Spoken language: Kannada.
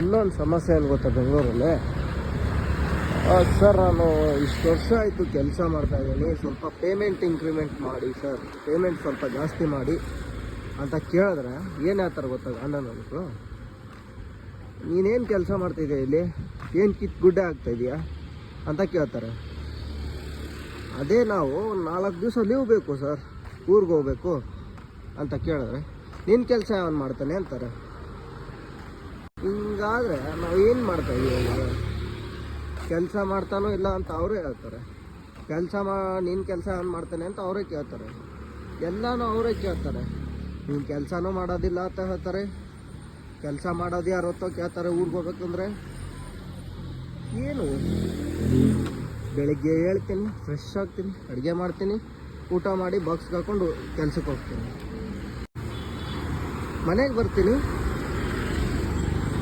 ಇನ್ನೊಂದು ಸಮಸ್ಯೆ ಏನು ಗೊತ್ತಾ ಬೆಂಗಳೂರಲ್ಲಿ ಸರ್, ನಾನು ಇಷ್ಟು ವರ್ಷ ಆಯಿತು ಕೆಲಸ ಮಾಡ್ತಾಯಿದ್ದೀನಿ, ಸ್ವಲ್ಪ ಪೇಮೆಂಟ್ ಇಂಕ್ರಿಮೆಂಟ್ ಮಾಡಿ ಸರ್, ಪೇಮೆಂಟ್ ಸ್ವಲ್ಪ ಜಾಸ್ತಿ ಮಾಡಿ ಅಂತ ಕೇಳಿದ್ರೆ ಏನು ಹೇಳ್ತಾರೆ ಗೊತ್ತಾ ಗಂಡನವರು, ನೀನೇನು ಕೆಲಸ ಮಾಡ್ತಿದ್ಯಾ ಇಲ್ಲಿ, ಏನು ಕಿತ್ತು ಗುಡ್ಡೆ ಆಗ್ತಾಯಿದೆಯಾ ಅಂತ ಕೇಳ್ತಾರೆ. ಅದೇ ನಾವು 4 ದಿವಸ ಲೀವ್ ಬೇಕು ಸರ್, ಊರಿಗೆ ಹೋಗ್ಬೇಕು ಅಂತ ಕೇಳಿದ್ರೆ ನಿನ್ನ ಕೆಲಸ ಯಾವನು ಮಾಡ್ತಾನೆ ಅಂತಾರೆ. ಹಿಂಗಾದರೆ ನಾವು ಏನು ಮಾಡ್ತಾಯಿದ್ದೀವಿ? ಕೆಲಸ ಮಾಡ್ತಾನೋ ಇಲ್ಲ ಅಂತ ಅವರೇ ಹೇಳ್ತಾರೆ. ನಿನ್ನ ಕೆಲಸ ಯಾವನು ಮಾಡ್ತಾನೆ ಅಂತ ಅವರೇ ಕೇಳ್ತಾರೆ. ಎಲ್ಲನೂ ಅವರೇ ಕೇಳ್ತಾರೆ. ನೀನು ಕೆಲಸನೂ ಮಾಡೋದಿಲ್ಲ ಅಂತ ಹೇಳ್ತಾರೆ, ಕೆಲಸ ಮಾಡೋದು ಯಾರತ್ತೋ ಕೇಳ್ತಾರೆ. ಊರಿಗೆ ಹೋಗ್ಬೇಕಂದ್ರೆ ಏನು, ಬೆಳಗ್ಗೆ ಹೇಳ್ತೀನಿ, ಫ್ರೆಶ್ ಆಗ್ತೀನಿ, ಅಡುಗೆ ಮಾಡ್ತೀನಿ, ಊಟ ಮಾಡಿ ಬಾಕ್ಸ್ಗೆ ಹಾಕ್ಕೊಂಡು ಕೆಲ್ಸಕ್ಕೆ ಹೋಗ್ತೀನಿ, ಮನೆಗೆ ಬರ್ತೀನಿ,